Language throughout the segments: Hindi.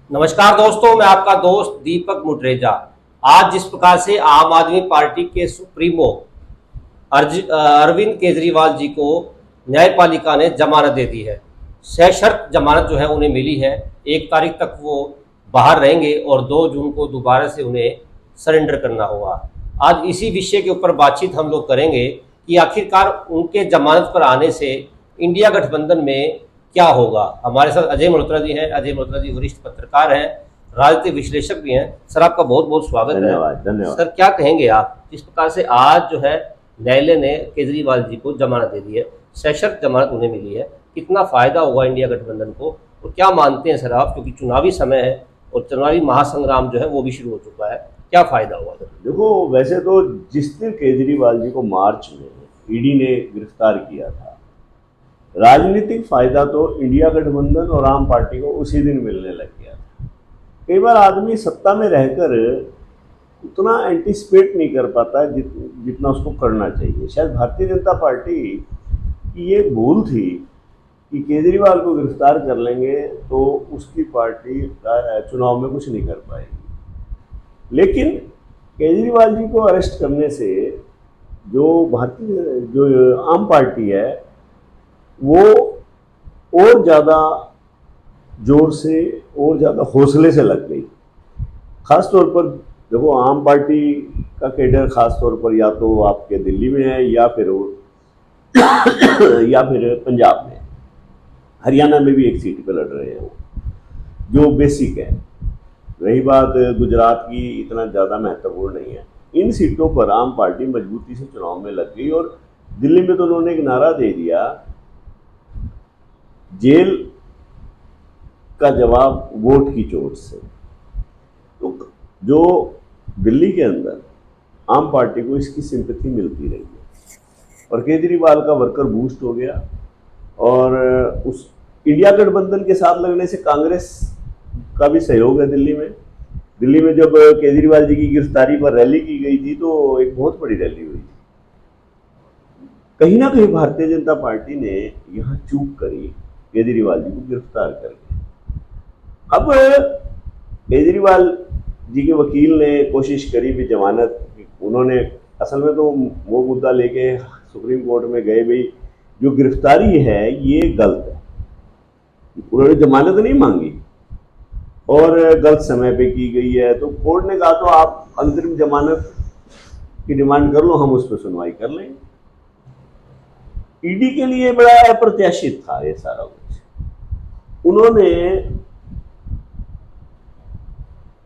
नमस्कार दोस्तों, मैं आपका दोस्त दीपक मुटरेजा। आज जिस प्रकार से आम आदमी पार्टी के सुप्रीमो अरविंद केजरीवाल जी को न्यायपालिका ने जमानत दे दी है। सशर्त जमानत जो है उन्हें मिली है। 1 तारीख तक वो बाहर रहेंगे और 2 जून को दोबारा से उन्हें सरेंडर करना होगा। आज इसी विषय के ऊपर बातचीत हम लोग करेंगे कि आखिरकार उनके जमानत पर आने से इंडिया गठबंधन में क्या होगा। हमारे साथ अजय मल्होत्रा जी हैं। अजय मल्होत्रा जी वरिष्ठ पत्रकार हैं, राजनीतिक विश्लेषक भी हैं। सर, आपका बहुत बहुत स्वागत है। धन्यवाद धन्यवाद। सर, क्या कहेंगे आप जिस प्रकार से आज जो है न्यायालय ने केजरीवाल जी को जमानत दे दी है, सशर्त जमानत उन्हें मिली है, कितना फायदा होगा इंडिया गठबंधन को और क्या मानते हैं सर आप, क्योंकि चुनावी समय है और चुनावी महासंग्राम जो है वो भी शुरू हो चुका है, क्या फायदा होगा सर? देखो, वैसे तो जिस दिन केजरीवाल जी को मार्च में ईडी ने गिरफ्तार किया था, राजनीतिक फायदा तो इंडिया गठबंधन और आम पार्टी को उसी दिन मिलने लग गया था। कई बार आदमी सत्ता में रहकर उतना एंटिसिपेट नहीं कर पाता जितना उसको करना चाहिए। शायद भारतीय जनता पार्टी की ये भूल थी कि केजरीवाल को गिरफ्तार कर लेंगे तो उसकी पार्टी चुनाव में कुछ नहीं कर पाएगी। लेकिन केजरीवाल जी को अरेस्ट करने से जो आम पार्टी है वो और ज़्यादा जोर से और ज़्यादा हौसले से लग गई। खास तौर पर देखो, आम पार्टी का कैडर खास तौर पर या तो आपके दिल्ली में है या फिर पंजाब में, हरियाणा में भी एक सीट पे लड़ रहे हैं वो, जो बेसिक है। रही बात गुजरात की, इतना ज़्यादा महत्वपूर्ण नहीं है। इन सीटों पर आम पार्टी मजबूती से चुनाव में लग गई और दिल्ली में तो उन्होंने एक नारा दे दिया, जेल का जवाब वोट की चोट से। तो जो दिल्ली के अंदर आम पार्टी को इसकी सिंपैथी मिलती रही है और केजरीवाल का वर्कर बूस्ट हो गया। और उस इंडिया गठबंधन के साथ लगने से कांग्रेस का भी सहयोग है दिल्ली में जब केजरीवाल जी की गिरफ्तारी पर रैली की गई थी तो एक बहुत बड़ी रैली हुई थी। कहीं ना कहीं भारतीय जनता पार्टी ने यहाँ चूक करी, केजरीवाल जी को गिरफ्तार करके। अब केजरीवाल जी के वकील ने कोशिश करी भी जमानत, उन्होंने असल में तो वो मुद्दा लेके सुप्रीम कोर्ट में गए, भाई जो गिरफ्तारी है ये गलत है। उन्होंने जमानत नहीं मांगी और गलत समय पे की गई है, तो कोर्ट ने कहा तो आप अंतरिम जमानत की डिमांड कर लो, हम उस पर सुनवाई कर लेंगे। ईडी के लिए बड़ा अप्रत्याशित था ये सारा कुछ। उन्होंने,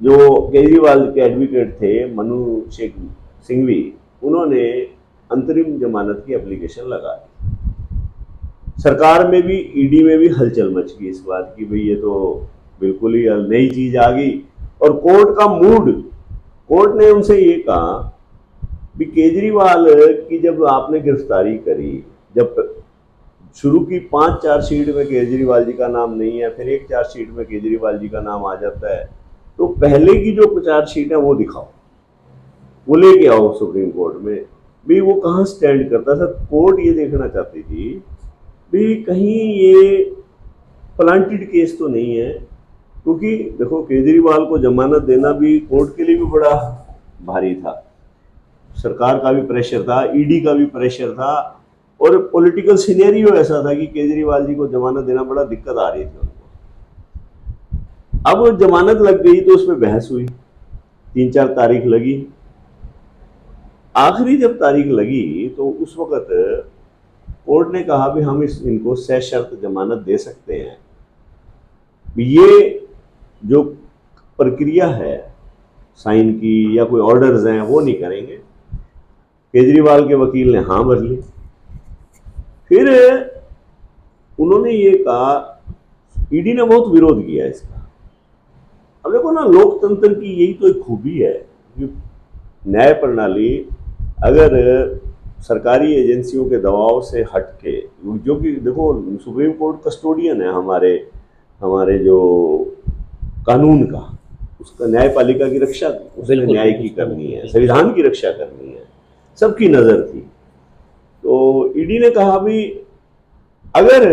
जो केजरीवाल के एडवोकेट थे मनु सिंघवी, उन्होंने अंतरिम जमानत की एप्लीकेशन लगा दी। सरकार में भी, ईडी में भी हलचल मच गई इस बात की, भाई ये तो बिल्कुल ही नई चीज आ गई। और कोर्ट का मूड, कोर्ट ने उनसे ये कहा कि केजरीवाल की जब आपने गिरफ्तारी करी, जब शुरू की 5 चार्जशीट में केजरीवाल जी का नाम नहीं है, फिर एक चार्जशीट में केजरीवाल जी का नाम आ जाता है, तो पहले की जो चार्जशीट है वो दिखाओ, वो लेके आओ सुप्रीम कोर्ट में। भी वो कहाँ स्टैंड करता था। कोर्ट ये देखना चाहती थी भी कहीं ये प्लांटेड केस तो नहीं है, क्योंकि देखो केजरीवाल को जमानत देना भी कोर्ट के लिए भी बड़ा भारी था। सरकार का भी प्रेशर था, ईडी का भी प्रेशर था और पॉलिटिकल सिनेरियो ऐसा था कि केजरीवाल जी को जमानत देना बड़ा दिक्कत आ रही थी उनको। अब जमानत लग गई तो उसमें बहस हुई, 3-4 तारीख लगी। आखिरी जब तारीख लगी तो उस वक्त कोर्ट ने कहा भी हम इनको सशर्त जमानत दे सकते हैं। ये जो प्रक्रिया है साइन की या कोई ऑर्डर्स हैं वो नहीं करेंगे। केजरीवाल के वकील ने हाँ भर ली। फिर उन्होंने ये कहा, ईडी ने बहुत विरोध किया इसका। अब देखो ना, लोकतंत्र की यही तो एक खूबी है कि न्याय प्रणाली अगर सरकारी एजेंसियों के दबाव से हट के, जो कि देखो सुप्रीम कोर्ट कस्टोडियन है हमारे जो कानून का, उसका न्यायपालिका की रक्षा, उसने न्याय की करनी है, संविधान की रक्षा करनी है, सबकी नजर थी। तो ईडी ने कहा भी अगर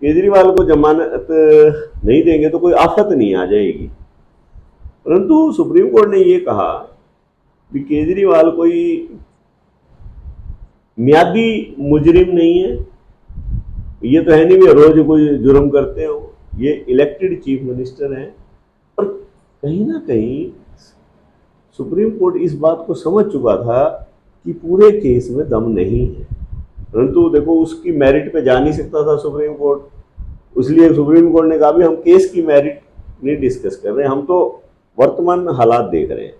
केजरीवाल को जमानत नहीं देंगे तो कोई आफत नहीं आ जाएगी। परंतु सुप्रीम कोर्ट ने ये कहा कि केजरीवाल कोई मियादी मुजरिम नहीं है, ये तो है नहीं भी रोज कोई जुर्म करते हो, ये इलेक्टेड चीफ मिनिस्टर हैं। और कहीं ना कहीं सुप्रीम कोर्ट इस बात को समझ चुका था कि पूरे केस में दम नहीं है, परंतु देखो उसकी मेरिट पे जा नहीं सकता था सुप्रीम कोर्ट, इसलिए सुप्रीम कोर्ट ने कहा भी हम केस की मेरिट नहीं डिस्कस कर रहे हैं, हम तो वर्तमान हालात देख रहे हैं।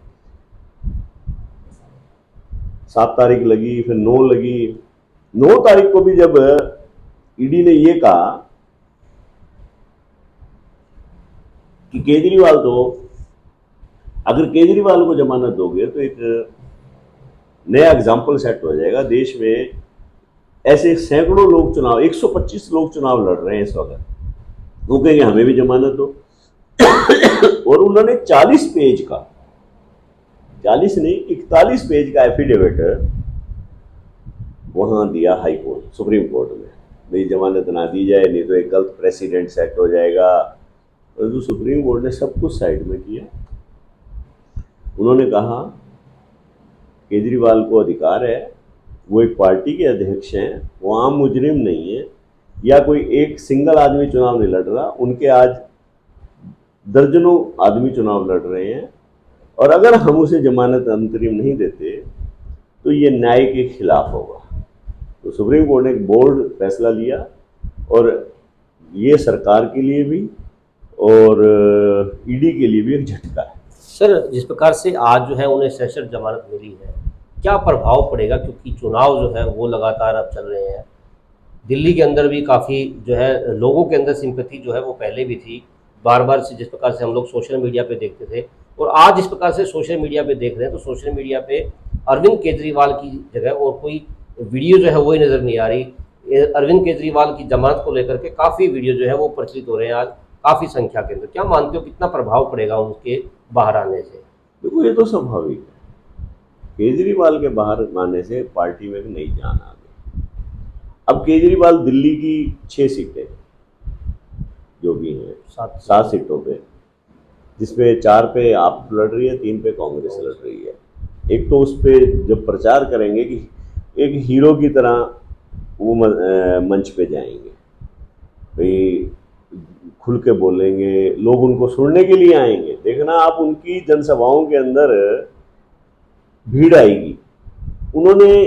7 तारीख लगी, फिर 9 लगी। 9 तारीख को भी जब ईडी ने ये कहा कि केजरीवाल तो, अगर केजरीवाल को जमानत दोगे तो एक नया एग्जाम्पल सेट हो जाएगा देश में। ऐसे सैकड़ों लोग चुनाव, 125 लोग चुनाव लड़ रहे हैं इस वक्त, वो कहेंगे हमें भी जमानत दो। और उन्होंने 40 पेज का, 40 नहीं 41 पेज का एफिडेविट वहां दिया हाई कोर्ट, सुप्रीम कोर्ट में, भाई जमानत ना दी जाए नहीं तो एक गलत प्रेसिडेंट सेट हो जाएगा। और जो सुप्रीम कोर्ट ने सब कुछ साइड में किया। उन्होंने कहा केजरीवाल को अधिकार है, वो एक पार्टी के अध्यक्ष हैं, वो आम मुजरिम नहीं है, या कोई एक सिंगल आदमी चुनाव नहीं लड़ रहा, उनके आज दर्जनों आदमी चुनाव लड़ रहे हैं, और अगर हम उसे जमानत अंतरिम नहीं देते तो ये न्याय के खिलाफ होगा। तो सुप्रीम कोर्ट ने एक बोल्ड फैसला लिया, और ये सरकार के लिए भी और ईडी के लिए भी एक झटका है। सर, जिस प्रकार से आज जो है उन्हें सेशन जमानत मिली है, क्या प्रभाव पड़ेगा? क्योंकि चुनाव जो है वो लगातार अब चल रहे हैं, दिल्ली के अंदर भी काफ़ी जो है लोगों के अंदर सिंपैथी जो है वो पहले भी थी, बार बार से जिस प्रकार से हम लोग सोशल मीडिया पे देखते थे, और आज जिस प्रकार से सोशल मीडिया पे देख रहे हैं, तो सोशल मीडिया पे अरविंद केजरीवाल की जगह और कोई वीडियो जो है वही नज़र नहीं आ रही। अरविंद केजरीवाल की जमानत को लेकर के काफ़ी वीडियो जो है वो प्रचलित हो रहे हैं आज काफ़ी संख्या के अंदर। क्या मानते हो कितना प्रभाव पड़ेगा उनके बाहर आने से? देखो ये तो स्वाभाविक है, केजरीवाल के बाहर आने से पार्टी में भी नई जान आ गई। अब केजरीवाल दिल्ली की 6 सीटें जो भी हैं, 7 सीटों पे, जिसमें 4 पे आप लड़ रही है, 3 पे कांग्रेस लड़ रही है। एक तो उस पर जब प्रचार करेंगे कि एक हीरो की तरह वो मंच पे जाएंगे, भाई खुल के बोलेंगे, लोग उनको सुनने के लिए आएंगे। देखना आप उनकी जनसभाओं के अंदर भीड़ आएगी। उन्होंने,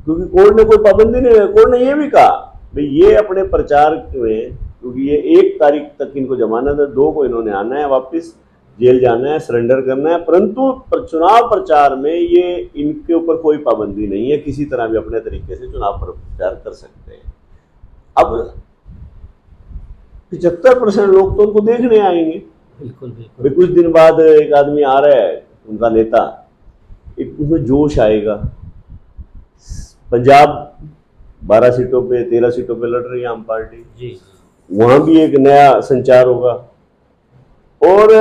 क्योंकि कोर्ट ने कोई पाबंदी नहीं, कोर्ट ने ये भी कहा भाई ये अपने प्रचार में, क्योंकि ये 1 तारीख तक इनको जमानत है, 2 को इन्होंने आना है, वापस जेल जाना है, सरेंडर करना है, परंतु चुनाव प्रचार में ये इनके ऊपर कोई पाबंदी नहीं है, किसी तरह भी अपने तरीके से चुनाव प्रचार कर सकते हैं। अब 75% लोग तो उनको देखने आएंगे। बिल्कुल बिल्कुल। कुछ दिन बाद एक आदमी आ रहा है, उनका नेता, एक उसमें जोश आएगा। पंजाब 12 सीटों पे, 13 सीटों पे लड़ रही है आम पार्टी जी, वहां भी एक नया संचार होगा, और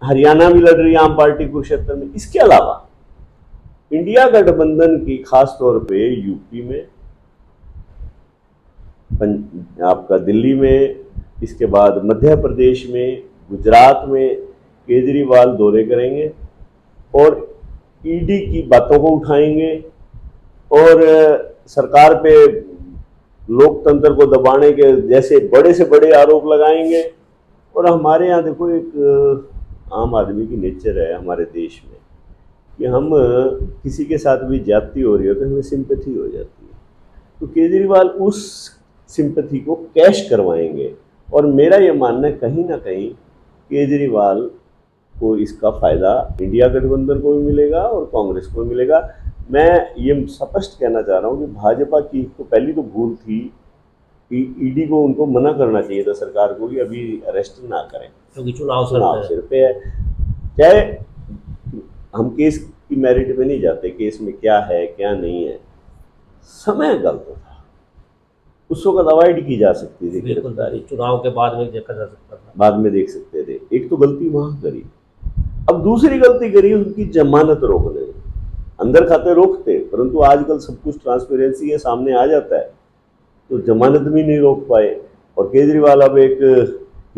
हरियाणा भी लड़ रही है आम पार्टी कुरुक्षेत्र में। इसके अलावा इंडिया गठबंधन की खास तौर पे यूपी में, आपका दिल्ली में, इसके बाद मध्य प्रदेश में, गुजरात में केजरीवाल दौरे करेंगे और ईडी की बातों को उठाएंगे और सरकार पे लोकतंत्र को दबाने के जैसे बड़े से बड़े आरोप लगाएंगे। और हमारे यहाँ देखो एक आम आदमी की नेचर है हमारे देश में कि हम किसी के साथ भी ज्यादती हो रही हो तो हमें सिंपैथी हो जाती है, तो केजरीवाल उस सिंपैथी को कैश करवाएंगे। और मेरा ये मानना है कहीं ना कहीं केजरीवाल को इसका फ़ायदा इंडिया गठबंधन को भी मिलेगा और कांग्रेस को भी मिलेगा। मैं ये स्पष्ट कहना चाह रहा हूँ कि भाजपा की तो पहली तो भूल थी कि ईडी को उनको मना करना चाहिए था सरकार को कि अभी अरेस्ट ना करें, क्योंकि चुनाव सिर पे है। चाहे हम केस की मेरिट पे नहीं जाते, केस में क्या है क्या नहीं है, समय गलत था, उस वक्त अवॉइड की जा सकती थी गिरफ्तारी, चुनाव के बाद में देखा जा सकता था, बाद में देख सकते थे। एक तो गलती वहां करी, अब दूसरी गलती करी उनकी जमानत रोकने। अंदर खाते रोकते, परंतु आजकल सब कुछ ट्रांसपेरेंसी है, सामने आ जाता है, तो जमानत भी नहीं रोक पाए। और केजरीवाल अब एक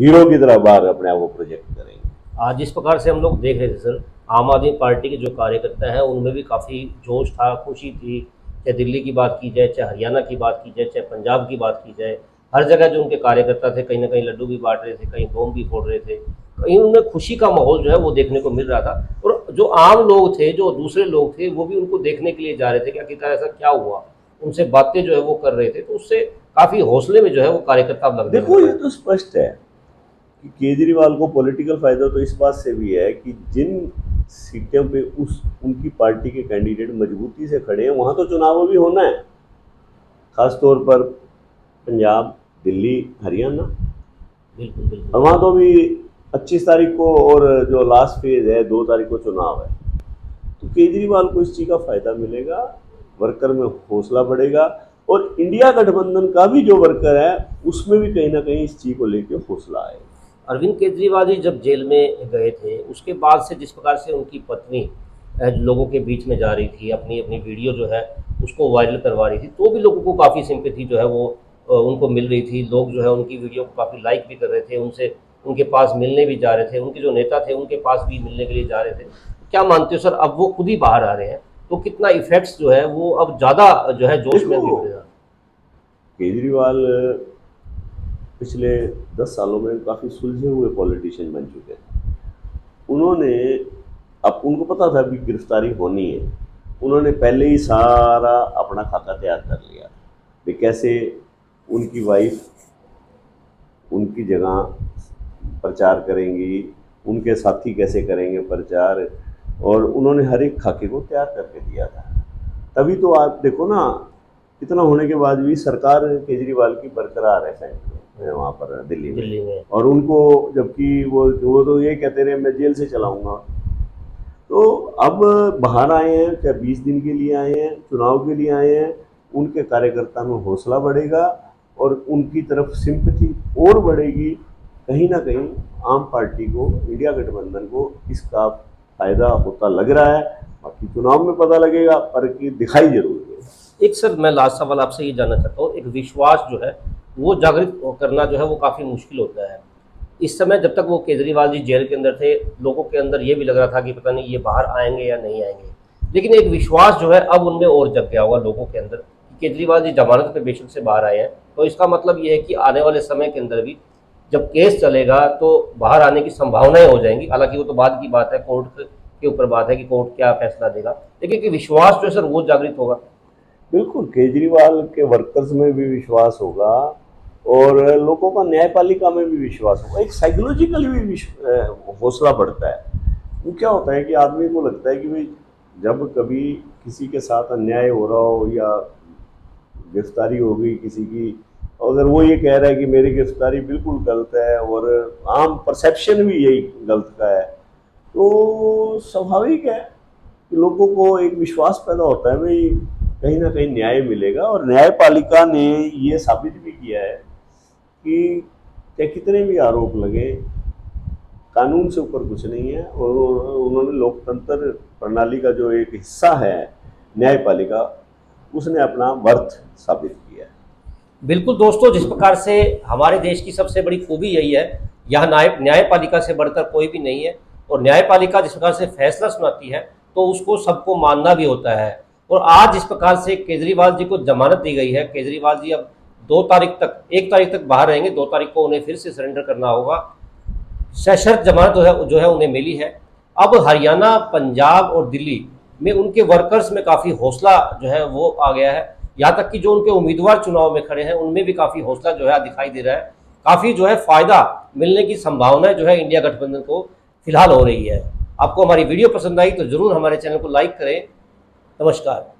हीरो की तरह बाहर अपने आप को प्रोजेक्ट करेंगे। आज जिस प्रकार से हम लोग देख रहे थे सर, आम आदमी पार्टी के जो कार्यकर्ता हैं उनमें भी काफ़ी जोश था, खुशी थी। चाहे दिल्ली की बात की जाए, चाहे हरियाणा की बात की जाए, चाहे पंजाब की बात की जाए, हर जगह जो उनके कार्यकर्ता थे कहीं ना कहीं लड्डू भी बांट रहे थे, कहीं बम भी फोड़ रहे थे, कहीं उनमें खुशी का माहौल जो है वो देखने को मिल रहा था। और जो आम लोग थे, जो दूसरे लोग थे, वो भी उनको देखने के लिए जा रहे थे कि आखिरकार ऐसा क्या हुआ, उनसे बातें जो है वो कर रहे थे। तो उससे काफ़ी हौसले में जो है वो कार्यकर्ता अब लगने देखो लगे। ये तो स्पष्ट है कि केजरीवाल को पॉलिटिकल फायदा तो इस बात से भी है कि जिन सीटों पे उनकी पार्टी के कैंडिडेट मजबूती से खड़े हैं वहां तो चुनाव भी होना है, खास तौर पर पंजाब, दिल्ली, हरियाणा। बिल्कुल और बिल्कुल। वहां तो भी 25 तारीख को और जो लास्ट फेज है 2 तारीख को चुनाव है। तो केजरीवाल को इस चीज का फायदा मिलेगा, वर्कर में हौसला बढ़ेगा, और इंडिया गठबंधन का भी जो वर्कर है उसमें भी कहीं ना कहीं इस चीज को लेकर हौसला आएगा। अरविंद केजरीवाल जी जब जेल में गए थे, उसके बाद से जिस प्रकार से उनकी पत्नी लोगों के बीच में जा रही थी, अपनी अपनी वीडियो जो है उसको वायरल करवा रही थी, तो भी लोगों को काफ़ी सिंपैथी जो है वो उनको मिल रही थी। लोग जो है उनकी वीडियो को काफ़ी लाइक भी कर रहे थे, उनसे उनके पास मिलने भी जा रहे थे, उनके जो नेता थे उनके पास भी मिलने के लिए जा रहे थे। क्या मानते हो सर, अब वो खुद ही बाहर आ रहे हैं तो कितना इफेक्ट्स जो है वो अब ज़्यादा जो है जोश में देखो, निकलेगा? केजरीवाल पिछले 10 सालों में काफ़ी सुलझे हुए पॉलिटिशियन बन चुके हैं। उन्होंने, अब उनको पता था कि गिरफ्तारी होनी है, उन्होंने पहले ही सारा अपना खाता तैयार कर लिया कि कैसे उनकी वाइफ उनकी जगह प्रचार करेंगी, उनके साथी कैसे करेंगे प्रचार, और उन्होंने हर एक खाके को तैयार करके दिया था। तभी तो आप देखो ना, इतना होने के बाद भी सरकार केजरीवाल की बरकरार है सेंटर में, वहाँ पर दिल्ली में, और उनको, जबकि वो तो ये कहते रहे मैं जेल से चलाऊंगा। तो अब बाहर आए हैं, क्या 20 दिन के लिए आए हैं, चुनाव के लिए आए हैं, उनके कार्यकर्ता में हौसला बढ़ेगा और उनकी तरफ सिंपैथी और बढ़ेगी। कहीं ना कहीं आम पार्टी को, इंडिया गठबंधन को इसका फायदा होता लग रहा है। बाकी चुनाव में पता लगेगा, पर कि दिखाई जरूर देगा। एक सर मैं लास्ट सवाल आपसे ये जानना चाहता हूँ, एक विश्वास जो है वो जागृत करना जो है वो काफ़ी मुश्किल होता है। इस समय जब तक वो केजरीवाल जी जेल के अंदर थे, लोगों के अंदर ये भी लग रहा था कि पता नहीं ये बाहर आएंगे या नहीं आएंगे, लेकिन एक विश्वास जो है अब उनमें और जग गया होगा लोगों के अंदर कि केजरीवाल जी जमानत पे बेशक से बाहर आए हैं, तो इसका मतलब ये है कि आने वाले समय के अंदर भी जब केस चलेगा तो बाहर आने की संभावनाएं हो जाएंगी। हालांकि वो तो बाद की बात है, कोर्ट के ऊपर बात है कि कोर्ट क्या फैसला देगा, लेकिन कि विश्वास जो है सर वो जागृत होगा। बिल्कुल, केजरीवाल के वर्कर्स में भी विश्वास होगा और लोगों का न्यायपालिका में भी विश्वास होगा। एक साइकोलॉजिकली भी हौसला बढ़ता है। वो क्या होता है कि आदमी को लगता है कि भाई जब कभी किसी के साथ अन्याय हो रहा हो या गिरफ्तारी हो गई किसी की, अगर वो ये कह रहा है कि मेरी गिरफ्तारी बिल्कुल गलत है और आम परसेप्शन भी यही गलत का है, तो स्वाभाविक है कि लोगों को एक विश्वास पैदा होता है भाई कहीं ना कहीं न्याय मिलेगा। और न्यायपालिका ने ये साबित भी किया है कि चाहे कितने भी आरोप लगे, कानून से ऊपर कुछ नहीं है, और उन्होंने लोकतंत्र प्रणाली का जो एक हिस्सा है न्यायपालिका, उसने अपना वर्थ साबित किया है। बिल्कुल दोस्तों, जिस प्रकार से हमारे देश की सबसे बड़ी खूबी यही है, यहाँ न्यायपालिका से बढ़कर कोई भी नहीं है, और न्यायपालिका जिस प्रकार से फैसला सुनाती है तो उसको सबको मानना भी होता है। और आज जिस प्रकार से केजरीवाल जी को जमानत दी गई है, केजरीवाल जी अब 2 तारीख तक, 1 तारीख तक बाहर रहेंगे, 2 तारीख को उन्हें फिर से सरेंडर करना होगा। सशर्त जमानत जो है उन्हें मिली है। अब हरियाणा, पंजाब और दिल्ली में उनके वर्कर्स में काफ़ी हौसला जो है वो आ गया है। यहाँ तक कि जो उनके उम्मीदवार चुनाव में खड़े हैं उनमें भी काफ़ी हौसला जो है दिखाई दे रहा है। काफ़ी जो है फ़ायदा मिलने की संभावना जो है इंडिया गठबंधन को फिलहाल हो रही है। आपको हमारी वीडियो पसंद आई तो ज़रूर हमारे चैनल को लाइक करें। नमस्कार।